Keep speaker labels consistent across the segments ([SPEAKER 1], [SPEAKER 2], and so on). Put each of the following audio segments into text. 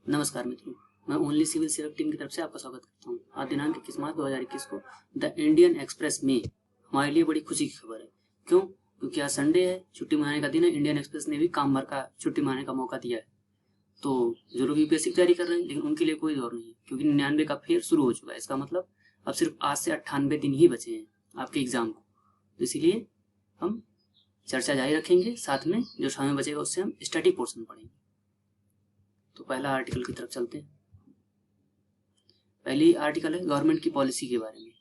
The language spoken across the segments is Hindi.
[SPEAKER 1] नमस्कार मित्रों, मैं ओनली सिविल सेवा टीम की तरफ से आपका स्वागत करता हूँ। आज दिनांक 21 मार्च 2021 को द इंडियन एक्सप्रेस में हमारे लिए बड़ी खुशी की खबर है। क्यों? क्योंकि आज संडे है, छुट्टी मनाने का दिन है। इंडियन एक्सप्रेस ने भी काम भर का छुट्टी मनाने का मौका दिया है। तो जो लोग यूपीएससी की तैयारी कर रहे हैं, लेकिन उनके लिए कोई दौर नहीं है, क्योंकि 99 का फेयर शुरू हो चुका है। इसका मतलब अब सिर्फ आज से 98 दिन ही बचे हैं आपके एग्जाम को। तो इसीलिए हम चर्चा जारी रखेंगे, साथ में जो समय बचेगा उससे हम स्टडी पोर्शन पढ़ेंगे। तो पहला आर्टिकल की तरफ चलते हैं। पहली आर्टिकल है गवर्नमेंट की पॉलिसी के बारे में।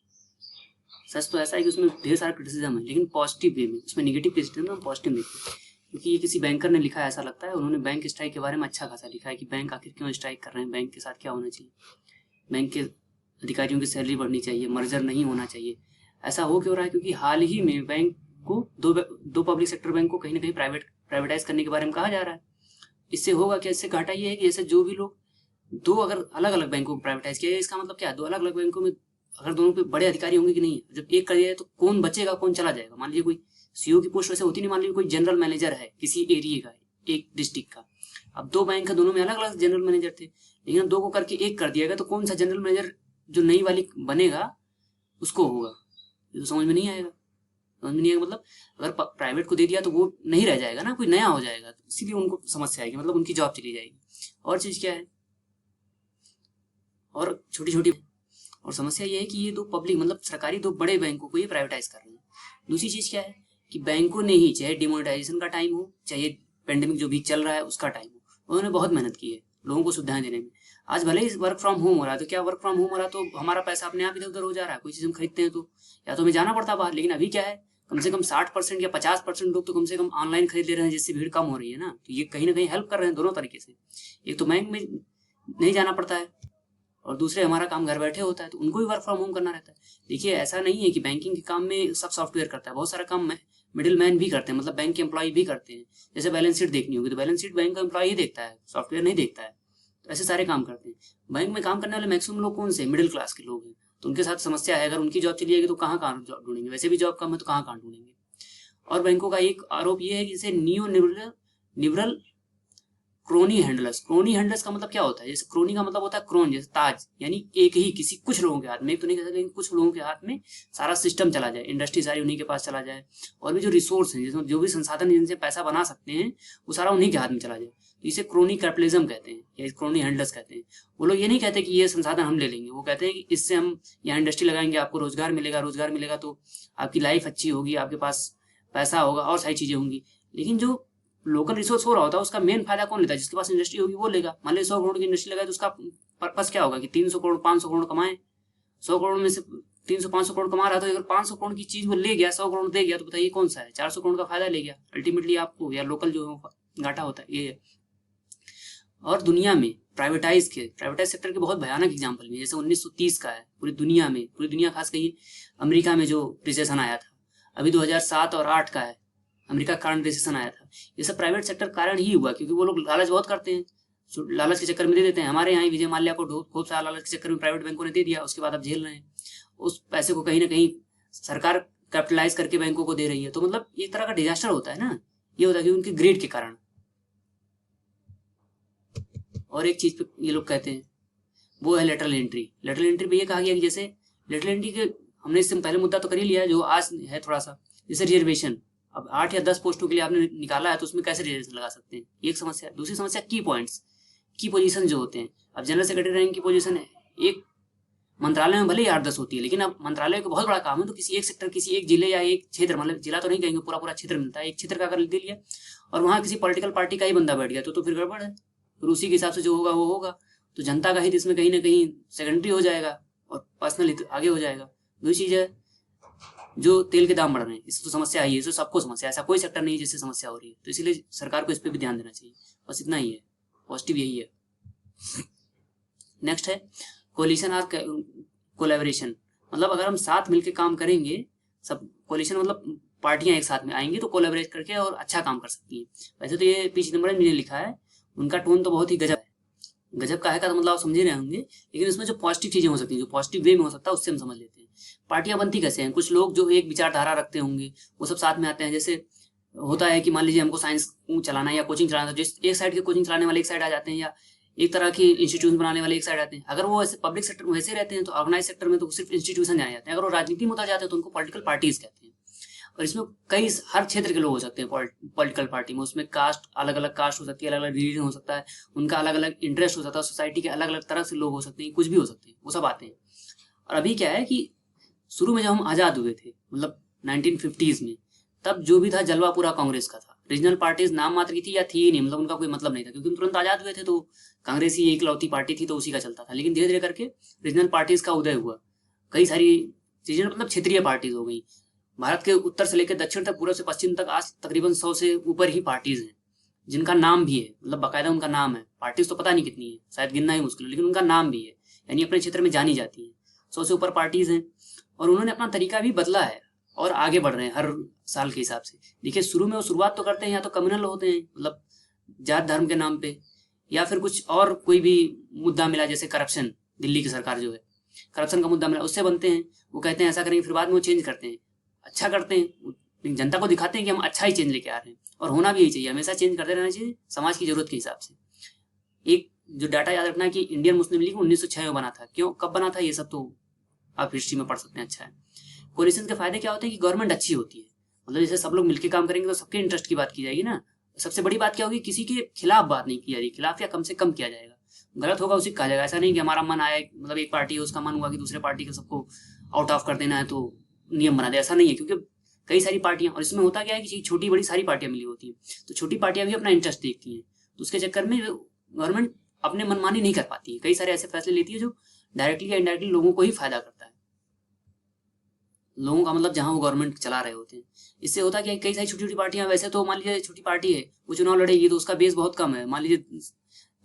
[SPEAKER 1] सच तो ऐसा है कि उसमें ढेर सारा क्रिटिसिज्म है, लेकिन पॉजिटिव वे में। उसमें नेगेटिव क्रिटिसिज्म हम पॉजिटिव देखते हैं, क्योंकि ये किसी बैंकर ने लिखा है ऐसा लगता है। उन्होंने बैंक स्ट्राइक के बारे में अच्छा खासा लिखा है कि बैंक आखिर क्यों स्ट्राइक कर रहे हैं, बैंक के साथ क्या होना चाहिए, बैंक के अधिकारियों की सैलरी बढ़नी चाहिए, मर्जर नहीं होना चाहिए। ऐसा हो क्यों रहा है? क्योंकि हाल ही में बैंक को दो पब्लिक सेक्टर बैंक को कहीं ना कहीं प्राइवेटाइज करने के बारे में कहा जा रहा है। इससे होगा क्या? इससे घाटा ये है कि जैसे जो भी लोग दो अगर अलग अलग बैंकों को प्राइवेटाइज किया, इसका मतलब क्या है? दो अलग अलग बैंकों में अगर दोनों पे बड़े अधिकारी होंगे कि नहीं, जब एक कर दिया तो कौन बचेगा, कौन चला जाएगा? मान लीजिए कोई सीईओ की पोस्ट वैसे होती नहीं, मान लीजिए कोई जनरल मैनेजर है किसी एरिया का, एक डिस्ट्रिक्ट का। अब दो बैंक है, दोनों में अलग अलग जनरल मैनेजर थे, लेकिन दो को करके एक कर दिया गया, तो कौन सा जनरल मैनेजर जो नई वाली बनेगा उसको होगा? ये तो समझ में नहीं आएगा। समझ में नहीं आएगा मतलब अगर प्राइवेट को दे दिया तो वो नहीं रह जाएगा ना, कोई नया हो जाएगा, तो इसीलिए उनको समस्या आएगी, मतलब उनकी जॉब चली जाएगी। और चीज क्या है, और छोटी छोटी और समस्या ये है कि ये दो पब्लिक मतलब सरकारी दो बड़े बैंकों को ये प्राइवेटाइज कर रहे हैं। दूसरी चीज क्या है कि बैंकों ने ही, चाहे डिमोनेटाइजेशन का टाइम हो, चाहे पेंडेमिक जो भी चल रहा है उसका टाइम हो, उन्होंने बहुत मेहनत की है लोगों को सुविधाएं देने में। आज भले ही वर्क फ्रॉम होम हो रहा है, तो क्या वर्क फ्रॉम होम हो रहा है तो हमारा पैसा अपने आप इधर उधर हो जा रहा है? कोई चीज हम खरीदते हैं तो या तो हमें जाना पड़ता है बाहर, लेकिन अभी क्या है, कम से कम 60% या 50% लोग तो कम से कम ऑनलाइन खरीद ले रहे हैं, जिससे भीड़ कम हो रही है ना। तो ये कहीं ना कहीं हेल्प कर रहे हैं दोनों तरीके से। एक तो बैंक में नहीं जाना पड़ता है, और दूसरे हमारा काम घर बैठे होता है, तो उनको भी वर्क फ्रॉम होम करना रहता है। देखिए, ऐसा नहीं है कि बैंकिंग के काम में सब सॉफ्टवेयर करता है, बहुत सारा काम मिडिल मैन भी करते हैं, मतलब बैंक के एम्प्लॉय भी करते हैं। जैसे बैलेंस शीट देखनी होगी तो बैलेंस शीट बैंक का एम्प्लॉय ही देखता है, सॉफ्टवेयर नहीं देखता है। तो ऐसे सारे काम करते हैं। बैंक में काम करने वाले मैक्सिमम लोग कौन से? मिडिल क्लास के लोग हैं। तो उनके साथ समस्या है, अगर उनकी जॉब चली जाएगी तो कहाँ कहाँ जॉब ढूंढेंगे? वैसे भी जॉब कम है तो कहाँ कहाँ ढूंढेंगे? और बैंकों का एक आरोप यह है कि जैसे neo liberal crony handlers. Crony handlers का मतलब क्या होता है? जैसे क्रोनी का मतलब होता है क्रोन, जैसे ताज, यानी एक ही किसी कुछ लोगों के हाथ में, एक तो नहीं कह सकते, लेकिन कुछ लोगों के हाथ में सारा सिस्टम चला जाए, इंडस्ट्री सारी उन्हीं के पास चला जाए, और भी जो रिसोर्स हैं, जिसमें जो भी संसाधन जिनसे पैसा बना सकते हैं, वो सारा उन्हीं के हाथ में चला जाए। तो इसे क्रोनी कैपिटलिज्म कहते हैं या क्रोनी हैंडलर्स कहते हैं। वो लोग ये नहीं कहते कि ये संसाधन हम ले लेंगे, वो कहते हैं कि इससे हम यहाँ इंडस्ट्री लगाएंगे, आपको रोजगार मिलेगा, रोजगार मिलेगा तो आपकी लाइफ अच्छी होगी, आपके पास पैसा होगा और सारी चीजें होंगी। लेकिन जो लोकल रिसोर्स हो रहा होता है उसका मेन फायदा कौन लेता है? जिसके पास इंडस्ट्री होगी वो लेगा। मान लीजिए 100 करोड़ की इंडस्ट्री लगाए तो उसका पर्पस क्या होगा कि 300 करोड़ 500 करोड़ कमाए। 100 करोड़ में से 300-500 करोड़ कमा रहा था, अगर 500 करोड़ की चीज वो ले गया, 100 करोड़ दे गया, तो बताइए कौन सा है? 400 करोड़ का फायदा ले गया अल्टीमेटली आपको, या लोकल जो घाटा होता है ये। और दुनिया में प्राइवेटाइज सेक्टर के बहुत भयानक एग्जाम्पल भी, जैसे 1930 का है पूरी दुनिया खास कही अमेरिका में जो रिसेशन आया था, अभी 2007 और 8 का है, अमेरिका का कारण रिसेशन आया था। ये सब प्राइवेट सेक्टर कारण ही हुआ, क्योंकि वो लोग लालच बहुत करते हैं, लालच के चक्कर में दे देते हैं। हमारे यहाँ विजय माल्या को खूब सारा लालच के चक्कर में प्राइवेट बैंकों ने दे दिया, उसके बाद अब झेल रहे हैं। उस पैसे को कहीं ना कहीं सरकार कैपिटलाइज करके बैंकों को दे रही है। तो मतलब एक तरह का डिजास्टर होता है ना, ये होता है कि उनके ग्रेड के कारण। और एक चीज पे ये लोग कहते हैं वो है लेटरल एंट्री। लेटरल एंट्री पे ये कहा गया कि जैसे लेटरल एंट्री के हमने इससे पहले मुद्दा तो कर ही लिया है, जो आज है थोड़ा सा, जैसे रिजर्वेशन। अब 8 या 10 पोस्टों के लिए आपने निकाला है, तो उसमें कैसे रिजर्वेशन लगा सकते हैं? एक समस्या। दूसरी समस्या की पॉइंट्स, की पोजीशन जो होते हैं। अब जनरल सेक्रेटरी रैंक की पोजीशन है, एक मंत्रालय में भले ही 8-10 होती है, लेकिन अब मंत्रालय का बहुत बड़ा काम है, तो किसी एक सेक्टर, किसी एक जिले या एक क्षेत्र, मतलब जिला तो नहीं कहेंगे, पूरा पूरा क्षेत्र मिलता है, एक क्षेत्र का अगर दे लिया और वहां किसी पॉलिटिकल पार्टी का ही बंदा बैठ गया तो फिर गड़बड़ है। फिर उसी के हिसाब से जो होगा वो होगा। तो जनता का हित इसमें कहीं ना कहीं सेकेंडरी हो जाएगा और पर्सनल हित आगे हो जाएगा। दूसरी चीज है जो तेल के दाम बढ़ रहे हैं, इससे तो समस्या आई है, इससे सबको समस्या, ऐसा कोई सेक्टर नहीं है जिससे समस्या हो रही है। तो इसीलिए सरकार को इस पर भी ध्यान देना चाहिए। बस इतना ही है, पॉजिटिव यही है। नेक्स्ट है कोलिशन और कोलैबोरेशन। मतलब अगर हम साथ मिलकर काम करेंगे, सब कोलिशन मतलब पार्टियां एक साथ में आएंगी तो कोलैबोरेट करके और अच्छा काम कर सकती हैं। वैसे तो ये पी चिदम्बरम ने लिखा है, उनका टोन तो बहुत ही गजब है। गजब का है का तो मतलब आप समझ रहे होंगे, लेकिन इसमें जो पॉजिटिव चीजें हो सकती हैं, जो पॉजिटिव वे में हो सकता है, उससे हम समझ लेते हैं। पार्टियां बनती कैसे हैं? कुछ लोग जो एक विचारधारा रखते होंगे वो सब साथ में आते हैं। जैसे होता है कि मान लीजिए हमको साइंस चलाना है या कोचिंग चलाना है, जिस एक साइड के कोचिंग चलाने वाले एक साइड आ जाते हैं, या एक तरह के इंस्टीट्यूशन बनाने वाले एक साइड आते हैं। अगर वो ऐसे पब्लिक सेक्टर में वैसे रहते हैं तो ऑर्गेनाइज सेक्टर में तो सिर्फ इंस्टीट्यूशन जाने जाते हैं। अगर वो राजनीति में उतर जाते हैं तो उनको पॉलिटिकल पार्टीज कहते हैं। और इसमें कई हर क्षेत्र के लोग हो सकते हैं पॉलिटिकल पार्टी में। उसमें कास्ट, अलग अलग कास्ट हो सकती है, अलग अलग रिलीजन हो सकता है, उनका अलग अलग इंटरेस्ट हो सकता है, सोसाइटी के अलग अलग तरह से लोग हो सकते हैं, कुछ भी हो सकते हैं, वो सब आते हैं। और अभी क्या है कि शुरू में जब हम आजाद हुए थे, मतलब 1950s में, तब जो भी था जलवा पूरा कांग्रेस का था। रीजनल पार्टीज नाम मात्र की थी या थी ही नहीं, मतलब उनका कोई मतलब नहीं था, क्योंकि हम तुरंत आजाद हुए थे तो कांग्रेस ही एक लौती पार्टी थी, तो उसी का चलता था। लेकिन धीरे धीरे करके रीजनल पार्टीज का उदय हुआ, कई सारी चीजें, मतलब क्षेत्रीय पार्टीज हो गई। भारत के उत्तर से लेकर दक्षिण तक, पूर्व से पश्चिम तक आज तकरीबन 100 से ऊपर ही पार्टीज हैं, जिनका नाम भी है, मतलब बाकायदा उनका नाम है। पार्टीज तो पता नहीं कितनी है, शायद गिनना ही मुश्किल है, लेकिन उनका नाम भी है, यानी अपने क्षेत्र में जानी जाती है। 100 से ऊपर पार्टीज हैं और उन्होंने अपना तरीका भी बदला है और आगे बढ़ रहे हैं हर साल के हिसाब से। देखिए, शुरू में वो शुरुआत तो करते हैं या तो कम्युनल होते हैं, मतलब जात धर्म के नाम पे, या फिर कुछ और कोई भी मुद्दा मिला, जैसे करप्शन, दिल्ली की सरकार जो है करप्शन का मुद्दा मिला, उससे बनते हैं। वो कहते हैं ऐसा करेंगे, फिर बाद में वो चेंज करते हैं, अच्छा करते हैं, लेकिन जनता को दिखाते हैं कि हम अच्छा ही चेंज लेके आ रहे हैं। और होना भी यही चाहिए, हमेशा चेंज करते रहना चाहिए समाज की जरूरत के हिसाब से। एक जो डाटा याद रखना है कि इंडियन मुस्लिम लीग 1906 में बना था। क्यों, कब बना था, ये सब तो आप हिस्ट्री में पढ़ सकते हैं। अच्छा है, कोलिशन के फायदे क्या होते हैं कि गवर्नमेंट अच्छी होती है, मतलब जैसे सब लोग मिलकर काम करेंगे तो सबके इंटरेस्ट की बात की जाएगी ना। सबसे बड़ी बात क्या होगी, किसी के खिलाफ बात नहीं की जाएगी, खिलाफ या कम से कम किया जाएगा। गलत होगा उसी कहा जाएगा। ऐसा नहीं कि हमारा मन आया, मतलब एक पार्टी है उसका मन हुआ कि दूसरे पार्टी के सबको आउट ऑफ कर देना है तो नियम बना दे, ऐसा नहीं है। क्योंकि कई सारी पार्टियां, और इसमें होता क्या है कि छोटी बड़ी सारी पार्टियां मिली होती हैं, तो छोटी पार्टियां भी अपना इंटरेस्ट देखती हैं, तो उसके चक्कर में गवर्नमेंट अपने मनमानी नहीं कर पाती है। कई सारे ऐसे फैसले लेती है जो डायरेक्टली या इनडायरेक्टली लोगों को ही फायदा करता है, लोगों का मतलब जहां वो गवर्नमेंट चला रहे होते हैं। इससे होता क्या है, कई सारी छोटी छोटी पार्टियां, वैसे तो मान लीजिए छोटी पार्टी है, वो चुनाव लड़ेगी तो उसका बेस बहुत कम है, मान लीजिए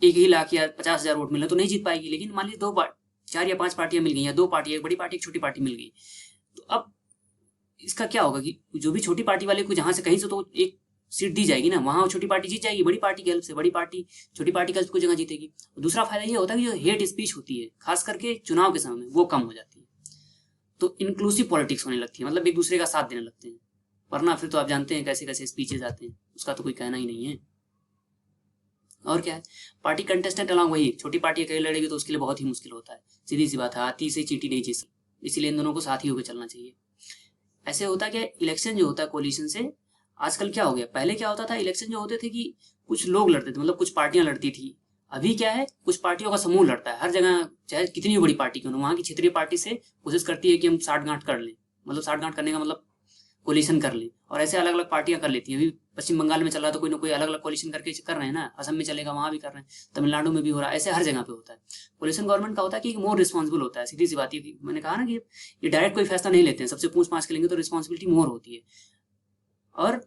[SPEAKER 1] 1 ही लाख या 50,000 वोट मिले तो नहीं जीत पाएगी। लेकिन मान लीजिए 4 या 5 पार्टियां मिल गई, या 2 पार्टी, एक बड़ी पार्टी एक छोटी पार्टी मिल गई, तो अब इसका क्या होगा कि जो भी छोटी पार्टी वाले को जहां से कहीं से तो एक सीट दी जाएगी ना, वहां छोटी पार्टी जीत जाएगी, बड़ी पार्टी की हेल्प से बड़ी पार्टी छोटी पार्टी की हेल्प से कोई जगह जीतेगी। दूसरा फायदा ये होता है कि जो हेट स्पीच होती है खास करके चुनाव के समय में, वो कम हो जाती है, तो इंक्लूसिव पॉलिटिक्स होने लगती है, मतलब एक दूसरे का साथ देने लगते हैं। वरना फिर तो आप जानते हैं कैसे कैसे स्पीचेज आते हैं, उसका तो कोई कहना ही नहीं है। और क्या है, पार्टी कंटेस्टेंट अलॉन्ग, वही छोटी पार्टी अकेले लड़ेगी तो उसके लिए बहुत ही मुश्किल होता है, सीधी सी बात है, हाथी से चींटी नहीं जीत सकती, इसीलिए इन दोनों को साथ ही होकर चलना चाहिए। ऐसे होता क्या, इलेक्शन जो होता है कोलिशन से, आजकल क्या हो गया, पहले क्या होता था, इलेक्शन जो होते थे कि कुछ लोग लड़ते थे, मतलब कुछ पार्टियां लड़ती थी। अभी क्या है, कुछ पार्टियों का समूह लड़ता है हर जगह, चाहे कितनी भी बड़ी पार्टी क्यों ना, वहां की क्षेत्रीय पार्टी से कोशिश करती है कि हम साठगांठ कर लें, मतलब साठगांठ करने का मतलब कोलिशन कर लें, और ऐसे अलग अलग पार्टियां कर लेती हैं। अभी पश्चिम बंगाल में चल रहा है तो कोई ना कोई अलग अलग कोलिशन करके कर रहे हैं ना, असम में चलेगा वहां भी कर रहे हैं, तमिलनाडु में भी हो रहा है, ऐसे हर जगह पे होता है। कोलिशन गवर्नमेंट का होता है कि मोर रिस्पॉन्सिबल होता है, सीधी सी बात है, मैंने कहा ना कि ये डायरेक्ट कोई फैसला नहीं लेते हैं, सबसे पूछ पाछ के लेंगे तो रिस्पॉन्सिबिलिटी मोर होती है। और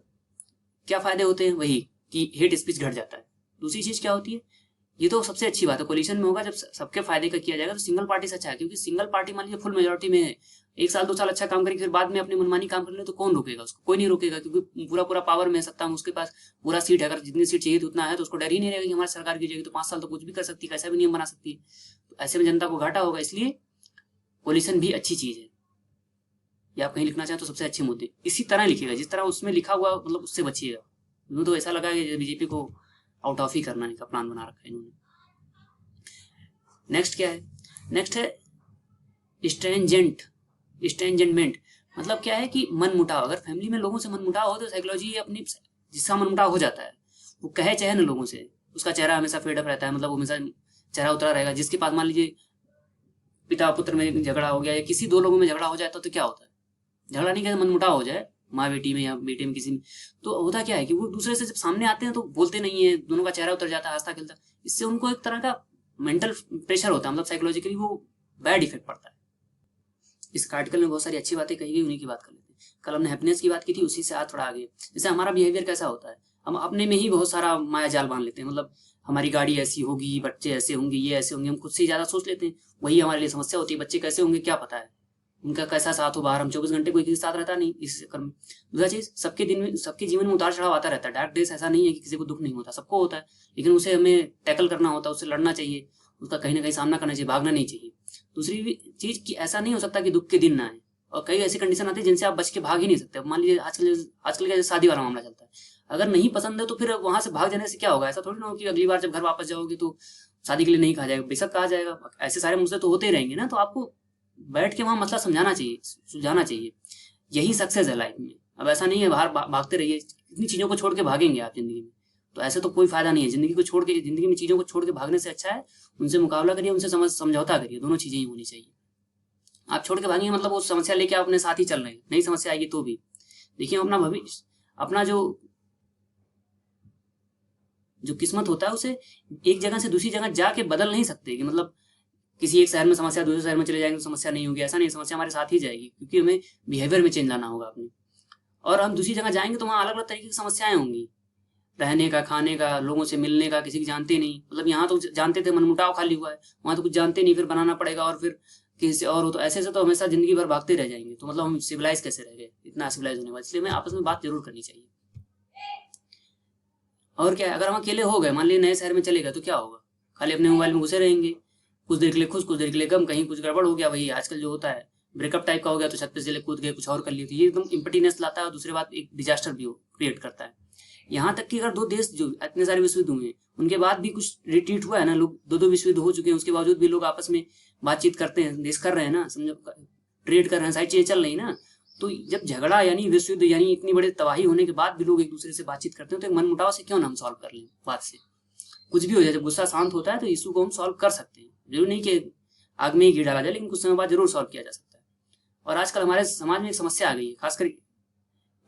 [SPEAKER 1] क्या फायदे होते हैं, वही कि हेट स्पीच घट जाता है। दूसरी चीज क्या होती है, ये तो सबसे अच्छी बात है, कोलिशन में होगा जब सबके फायदे का किया जाएगा, तो सिंगल पार्टी से अच्छा है, क्योंकि सिंगल पार्टी मान लीजिए फुल मेजोरिटी में है, 1 साल 2 साल अच्छा काम करेगी, फिर बाद में अपनी मनमानी काम कर ले तो कौन रोकेगा उसको, कोई नहीं रोकेगा, क्योंकि पूरा पूरा पावर में सत्ता में उसके पास पूरा सीट है, अगर जितनी सीट चाहिए तो उतना है, तो उसको डर ही नहीं रहेगा कि हमारी सरकार की जाएगी तो 5 साल तो कुछ भी कर सकती है, कैसा भी नियम बना सकती है, तो ऐसे में जनता को घाटा होगा। इसलिए कोलिशन भी अच्छी चीज है। या आप कहीं लिखना चाहें तो सबसे अच्छे मुद्दे इसी तरह लिखिएगा जिस तरह उसमें लिखा हुआ, मतलब उससे बचिएगा। यूँ तो ऐसा लगा कि बीजेपी को आउट ऑफ ही करना का प्लान बना रखा है इन्होंने। नेक्स्ट क्या है, नेक्स्ट है स्ट्रेंजेंटमेंट, मतलब क्या है कि मन मुटाव। अगर फैमिली में लोगों से मन मुटाव हो तो साइकोलॉजी अपनी, जिसका मन मुटाव हो जाता है वो कहे चाहे ना लोगों से, उसका चेहरा हमेशा फेड अप रहता है, मतलब वो हमेशा चेहरा उतरा रहेगा। जिसके पास मान लीजिए पिता पुत्र में झगड़ा हो गया या किसी 2 लोगों में झगड़ा हो जाए तो क्या होता है, झगड़ा नहीं कहते, मन मुटाव हो जाए माँ बेटी में या बेटे में किसी में, तो होता क्या है कि वो दूसरे से जब सामने आते हैं तो बोलते नहीं है, दोनों का चेहरा उतर जाता है, हंसता खेलता। इससे उनको एक तरह का मेंटल प्रेशर होता है, मतलब साइकोलॉजिकली वो बैड इफेक्ट पड़ता है। इस आर्टिकल में बहुत सारी अच्छी बातें कही गई, उन्हीं की बात कर लेते हैं। कल हमने हैप्पीनेस की बात की थी, उसी से आज थोड़ा आगे, जैसे हमारा बिहेवियर कैसा होता है, हम अपने में ही बहुत सारा माया जाल बांध लेते हैं, मतलब हमारी गाड़ी ऐसी होगी, बच्चे ऐसे होंगे, ये ऐसे होंगे, हम खुद से ही ज्यादा सोच लेते हैं, वही हमारे लिए समस्या होती है। बच्चे कैसे होंगे क्या पता है, उनका कैसा साथ हो बाहर, हम 24 घंटे कोई किसी साथ रहता नहीं इस चक्कर में। दूसरा चीज, सबके दिन में, सबके जीवन में उतार चढ़ाव आता रहता है, डार्क डेज ऐसा नहीं है कि किसी को दुख नहीं होता, सबको होता है, लेकिन उसे हमें टैकल करना होता है, उससे लड़ना चाहिए, उसका कहीं ना कहीं सामना करना चाहिए, भागना नहीं चाहिए। दूसरी चीज कि ऐसा नहीं हो सकता कि दुख के दिन ना आए, और कई ऐसी कंडीशन आती है जिनसे आप बच के भाग ही नहीं सकते। मान लीजिए आजकल का शादी वाला मामला चलता है, अगर नहीं पसंद है तो फिर वहां से भाग जाने से क्या होगा, ऐसा थोड़ी ना हो कि अगली बार जब घर वापस जाओगे तो शादी के लिए नहीं कहा जाएगा, बेशक कहा जाएगा, ऐसे सारे मुद्दे तो होते ही रहेंगे ना। तो आपको बैठ के वहां मसला समझाना चाहिए, सुलझाना चाहिए, यही सक्सेस है लाइफ में। अब ऐसा नहीं है बाहर भागते रहिए, इतनी चीजों को छोड़ के भागेंगे आप जिंदगी में, तो ऐसे तो कोई फायदा नहीं है। जिंदगी में चीजों को छोड़ के भागने से अच्छा है उनसे मुकाबला करिए, उनसे समझौता करिए, दोनों चीजें ही होनी चाहिए। आप छोड़ के भागेंगे मतलब वो समस्या लेके आप अपने साथ ही चल रहे हैं, नई समस्या आएगी तो भी देखिए अपना भविष्य, अपना जो किस्मत होता है उसे एक जगह से दूसरी जगह जाके बदल नहीं सकते कि मतलब किसी एक शहर में समस्या दूसरे शहर में चले जाएंगे तो समस्या नहीं होगी, ऐसा नहीं, समस्या हमारे साथ ही जाएगी, क्योंकि हमें बिहेवियर में चेंज लाना होगा अपने। और हम दूसरी जगह जाएंगे तो वहाँ अलग अलग तरीके की समस्याएं होंगी, रहने का, खाने का, लोगों से मिलने का, किसी की जानते नहीं, मतलब यहाँ तो जानते थे मनमुटाव खाली हुआ है, वहाँ तो कुछ जानते नहीं, फिर बनाना पड़ेगा और फिर किसी और हो, तो ऐसे से तो हमेशा जिंदगी भर भागते रह जाएंगे, तो मतलब हम सिविलाइज कैसे रह गए, इतना सिविलाइज होने वाला। इसलिए हमें आपस में बात जरूर करनी चाहिए। और क्या है, अगर हम अकेले हो गए, मान लीजिए नए शहर में चले गए तो क्या होगा, खाली अपने मोबाइल में घुसे रहेंगे, कुछ देर के लिए खुश, कुछ देर के लिए गम, कहीं कुछ गड़बड़ हो गया, वही आजकल जो होता है ब्रेकअप टाइप का हो गया तो छत पे से कूद गए, कुछ और कर लिए, तो ये एकदम इम्पटीनेस लाता है और दूसरी बात एक डिजास्टर भी क्रिएट करता है। यहाँ तक कि अगर दो देश जो इतने सारे विश्व युद्ध हुए उनके बाद भी कुछ रिट्रीट हुआ है ना, लोग दो विश्व युद्ध हो चुके हैं उसके बावजूद भी लोग आपस में बातचीत करते हैं, देश कर रहे हैं ना, समझो ट्रेड कर रहे हैं, सारी चीजें चल रही ना। तो जब झगड़ा यानी विश्व युद्ध यानी इतनी बड़ी तबाही होने के बाद भी लोग एक दूसरे से बातचीत करते हैं, तो एक मन मुटाव से क्यों ना हम सॉल्व कर लें बात से, कुछ भी हो जाए, जब गुस्सा शांत होता है तो इशू को हम सॉल्व कर सकते हैं, जरूर नहीं कि आग में ही घी डाला जाए, लेकिन कुछ समय बाद जरूर सॉल्व किया जा सकता है। और आजकल हमारे समाज में एक समस्या आ गई है, खासकर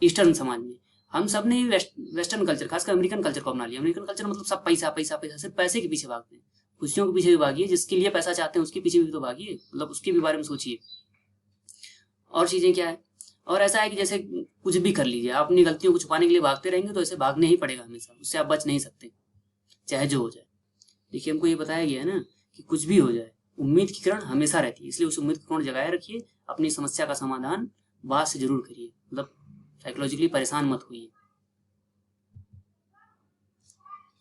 [SPEAKER 1] ईस्टर्न समाज में, हम सब ने वेस्टर्न कल्चर, खासकर अमेरिकन कल्चर को अपना लिया। अमेरिकन कल्चर मतलब सब पैसा पैसा पैसा, सिर्फ पैसे के पीछे भागते हैं, खुशियों के पीछे भी भागिए, जिसके लिए पैसा चाहते हैं उसके पीछे भी तो भागिए, मतलब उसके भी बारे में सोचिए। और चीजें क्या है, और ऐसा है कि जैसे कुछ भी कर लीजिए, आप अपनी गलतियों को छुपाने के लिए भागते रहेंगे तो ऐसे भागने ही पड़ेगा हमेशा, उससे आप बच नहीं सकते, चाहे जो हो जाए। देखिए हमको ये बताया गया है ना कि कुछ भी हो जाए उम्मीद की किरण हमेशा रहती है, इसलिए उस उम्मीद की किरण जगाए रखिए, अपनी समस्या का समाधान बात से जरूर करिए, मतलब साइकोलॉजिकली परेशान मत होइए।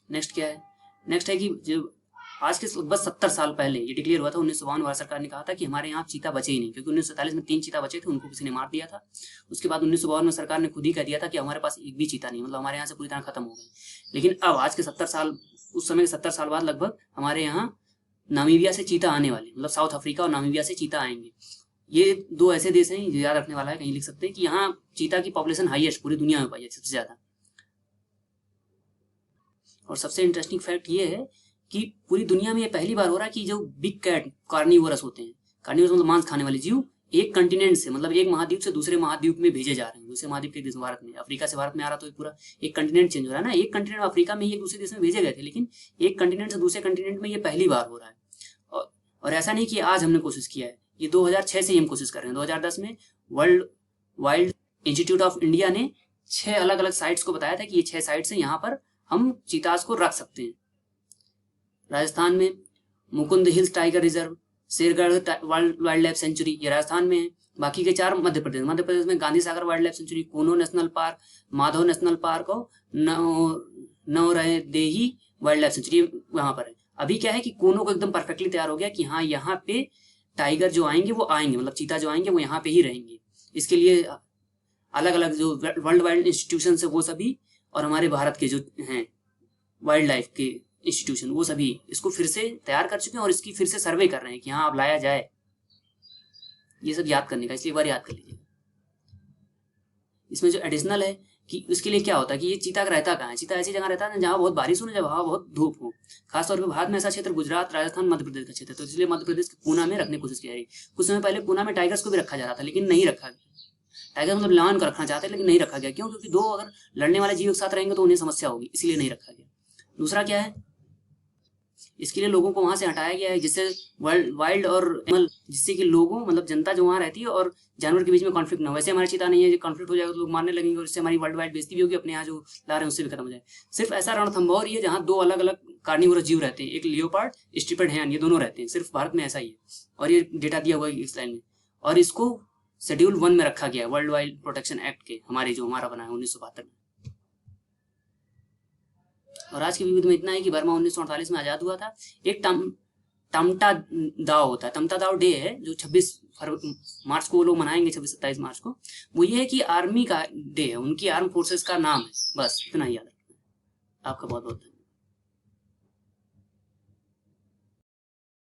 [SPEAKER 1] नेक्स्ट क्या है, नेक्स्ट है कि जो आज के लगभग 70 साल पहले ये डिक्लेयर हुआ था, 1952 भारत सरकार ने कहा था कि हमारे यहाँ चीता बचे ही नहीं, क्योंकि 1947 में 3 चीता बचे थे, उनको किसी ने मार दिया था। उसके बाद 1952 में सरकार ने खुद ही कह दिया था कि हमारे पास एक भी चीता नहीं, मतलब हमारे यहाँ से पूरी तरह खत्म हो गई। लेकिन अब आज के 70 साल, उस समय के 70 साल बाद लगभग हमारे यहाँ नामीबिया से चीता आने वाले, मतलब साउथ अफ्रीका और नामीबिया से चीता आएंगे। ये 2 ऐसे देश हैं, याद रखने वाला है, कहीं लिख सकते हैं कि यहाँ चीता की पॉपुलेशन हाईएस्ट पूरी दुनिया में पाई है, सबसे ज्यादा। और सबसे इंटरेस्टिंग फैक्ट ये है कि पूरी दुनिया में ये पहली बार हो रहा है कि जो बिग कैट कार्निवोरस होते हैं, कार्निवोरस मतलब मांस खाने वाले जीव, एक कंटिनेंट से मतलब एक महाद्वीप से दूसरे महाद्वीप में भेजे जा रहे हैं। दूसरे महाद्वीप के देश भारत में, अफ्रीका से भारत में आ रहा तो पूरा एक कंटिनेंट चेंज हो रहा है ना। एक कंटिनेंट अफ्रीका में ही एक दूसरे देश में भेजे गए थे, लेकिन एक कंटिनेंट से दूसरे कंटिनेंट में ये पहली बार हो रहा है। और ऐसा नहीं कि आज हमने कोशिश किया है, ये 2006 से ही हम कोशिश कर रहे हैं। 2010 में world wild institute of India ने 6 अलग अलग साइट्स को बताया था कि ये 6 साइट्स हैं, यहाँ पर हम चीताज को रख सकते हैं। राजस्थान में Mukund hills tiger reserve, Shergarh wild life century, ये राजस्थान में है। बाकी के 4 मध्य प्रदेश में Gandhi Sagar wild life sanctuary, Kuno national park, Madhav national park और नौरदेही वाइल्ड लाइफ सेंचुरी वहां पर है। अभी क्या है कि कूनो को एकदम परफेक्टली तैयार हो गया कि हाँ यहाँ पे टाइगर जो आएंगे वो आएंगे, मतलब चीता जो आएंगे वो यहाँ पे ही रहेंगे। इसके लिए अलग अलग जो वर्ल्ड वाइल्ड इंस्टीट्यूशन है वो सभी, और हमारे भारत के जो हैं वाइल्ड लाइफ के इंस्टीट्यूशन, वो सभी इसको फिर से तैयार कर चुके हैं और इसकी फिर से सर्वे कर रहे हैं कि हाँ अब लाया जाए। ये सब याद करने का, इसलिए एक बार याद कर लीजिए। इसमें जो एडिशनल है कि उसके लिए क्या होता है कि ये चीता का रहता कहाँ है। चीता ऐसी जगह रहता है ना जहाँ बहुत बारिश हो, जब हवा बहुत धूप हो। खासतौर पर भारत में ऐसा क्षेत्र गुजरात, राजस्थान, मध्य प्रदेश का क्षेत्र, तो इसलिए मध्य प्रदेश के पूना में रखने की कोशिश की जा रही है। कुछ समय पहले पूना में टाइगर्स को भी रखा जा रहा था, लेकिन नहीं रखा गया। टाइगर मतलब लायन को रखना चाहते हैं, लेकिन नहीं रखा गया। क्यों? क्योंकि 2 अगर लड़ने वाले जीव एक साथ रहेंगे तो उन्हें समस्या होगी, इसलिए नहीं रखा गया। दूसरा क्या है, इसके लिए लोगों को वहां से हटाया गया है, जिससे वाइल्ड और एनिमल, जिससे कि लोगों मतलब जनता जो वहां रहती है और जानवर के बीच में कॉन्फ्लिक्ट ना हो। वैसे हमारी चीता नहीं है, कॉन्फ्लिक्ट हो जाएगा तो लोग मारने लगेंगे और इससे हमारी वर्ल्ड वाइड बेइज्जती भी होगी, अपने यहाँ जो ला रहे हैं उससे भी खत्म हो जाए। सिर्फ ऐसा रणथंभौर ही है जहाँ 2 अलग अलग कार्निवोरस जीव रहते हैं, एक लियोपार्ड, स्ट्रिपेड हैन, ये दोनों रहते हैं। सिर्फ भारत में ऐसा ही है और ये डेटा दिया हुआ है इस लाइन में। और इसको शेड्यूल 1 में रखा गया है वर्ल्ड वाइल्ड प्रोटेक्शन एक्ट के, हमारा बना है 1972 में। और आज के विविध में इतना है कि बर्मा 1948 में आजाद हुआ था। एक टमटा दाव होता है, टमटा दाव डे है जो 26 मार्च को वो लोग मनाएंगे, 26-27 मार्च को। वो ये है कि आर्मी का डे है, उनकी आर्म फोर्सेस का नाम है, बस इतना ही याद रखना है। आपका बहुत बहुत धन्यवाद।